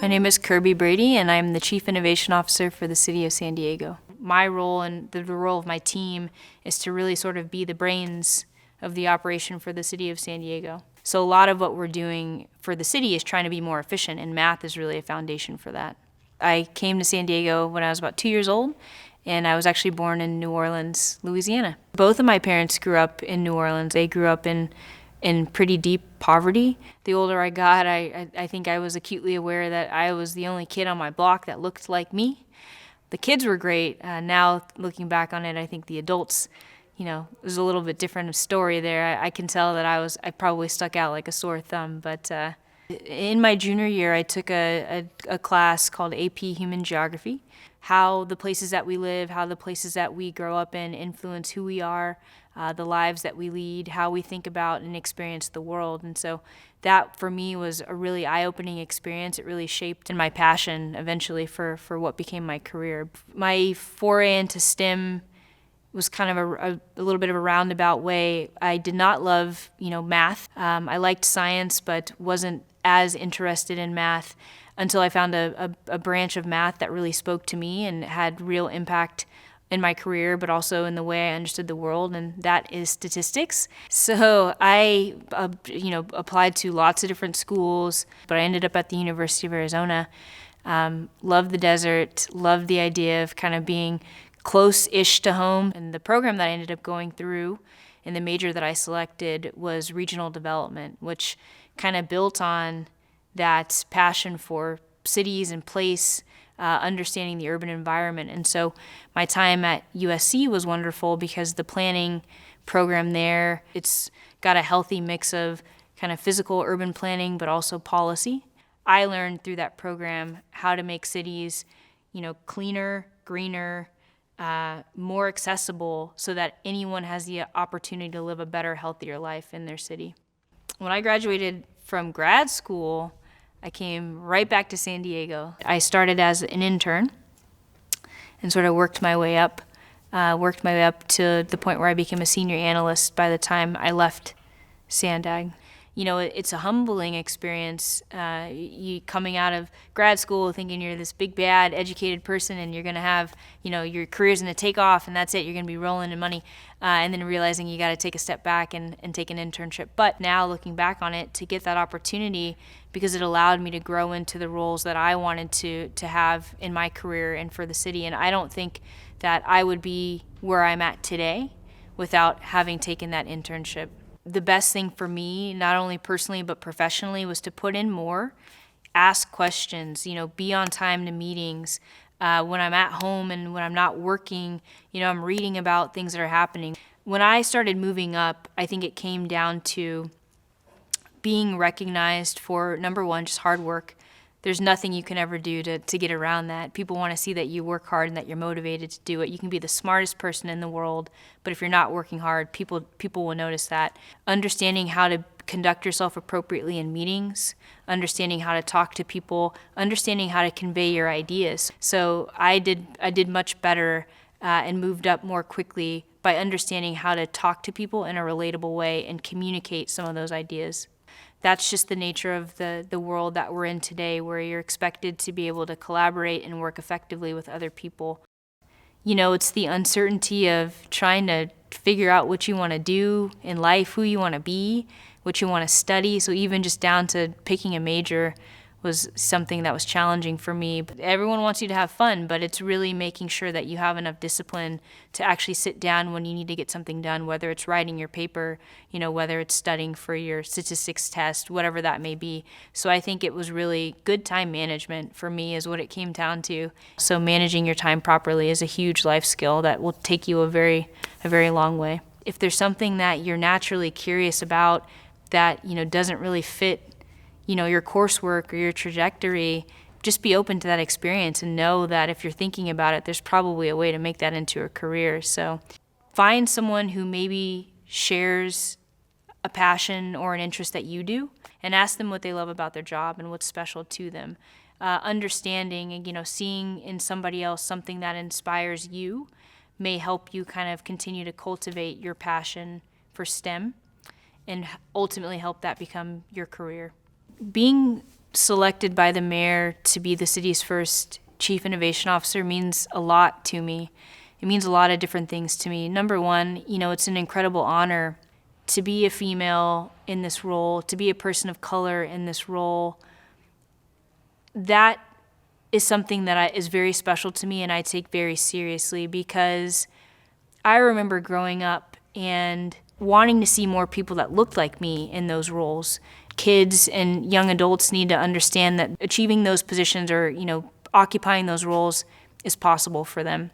My name is Kirby Brady, and I'm the Chief Innovation Officer for the City of San Diego. My role and the role of my team is to really sort of be the brains of the operation for the City of San Diego. So a lot of what we're doing for the city is trying to be more efficient, and math is really a foundation for that. I came to San Diego when I was about 2 years old, and I was actually born in New Orleans, Louisiana. Both of my parents grew up in New Orleans. They grew up in pretty deep poverty. The older I got, I think I was acutely aware that I was the only kid on my block that looked like me. The kids were great. Now, looking back on it, I think the adults, it was a little bit different story there. I can tell that I probably stuck out like a sore thumb. But in my junior year, I took a class called AP Human Geography, how the places that we live, how the places that we grow up in influence who we are, the lives that we lead, how we think about and experience the world. And so that for me was a really eye-opening experience. It really shaped my passion eventually for what became my career. My foray into STEM was kind of a little bit of a roundabout way. I did not love, math. I liked science, but wasn't as interested in math until I found a branch of math that really spoke to me and had real impact in my career, but also in the way I understood the world, and that is statistics. So I, applied to lots of different schools, but I ended up at the University of Arizona. Loved the desert, loved the idea of kind of being close-ish to home. And the program that I ended up going through and the major that I selected was regional development, which kind of built on that passion for cities and place, understanding the urban environment. And so my time at USC was wonderful because the planning program there, it's got a healthy mix of kind of physical urban planning, but also policy. I learned through that program how to make cities, cleaner, greener, more accessible so that anyone has the opportunity to live a better, healthier life in their city. When I graduated from grad school, I came right back to San Diego. I started as an intern and sort of worked my way up to the point where I became a senior analyst by the time I left Sandag. It's a humbling experience. You coming out of grad school thinking you're this big, bad, educated person and you're going to have, your career's going to take off and that's it. You're going to be rolling in money. And then realizing you got to take a step back and take an internship. But now looking back on it, to get that opportunity because it allowed me to grow into the roles that I wanted to have in my career and for the city. And I don't think that I would be where I'm at today without having taken that internship. The best thing for me, not only personally but professionally, was to put in more, ask questions, be on time to meetings. When I'm at home and when I'm not working, I'm reading about things that are happening. When I started moving up, I think it came down to being recognized for, number one, just hard work. There's nothing you can ever do to get around that. People want to see that you work hard and that you're motivated to do it. You can be the smartest person in the world, but if you're not working hard, people will notice that. Understanding how to conduct yourself appropriately in meetings, understanding how to talk to people, understanding how to convey your ideas. So I did much better and moved up more quickly by understanding how to talk to people in a relatable way and communicate some of those ideas. That's just the nature of the world that we're in today, where you're expected to be able to collaborate and work effectively with other people. It's the uncertainty of trying to figure out what you want to do in life, who you want to be, what you want to study. So even just down to picking a major was something that was challenging for me. But everyone wants you to have fun, but it's really making sure that you have enough discipline to actually sit down when you need to get something done, whether it's writing your paper, whether it's studying for your statistics test, whatever that may be. So I think it was really good time management for me is what it came down to. So managing your time properly is a huge life skill that will take you a very long way. If there's something that you're naturally curious about that, doesn't really fit your coursework or your trajectory, just be open to that experience and know that if you're thinking about it, there's probably a way to make that into a career. So find someone who maybe shares a passion or an interest that you do and ask them what they love about their job and what's special to them. Understanding and, seeing in somebody else something that inspires you may help you kind of continue to cultivate your passion for STEM and ultimately help that become your career. Being selected by the mayor to be the city's first chief innovation officer means a lot to me. It means a lot of different things to me. Number one, it's an incredible honor to be a female in this role, to be a person of color in this role. That is something that is very special to me and I take very seriously, because I remember growing up and wanting to see more people that looked like me in those roles. Kids and young adults need to understand that achieving those positions or, occupying those roles is possible for them.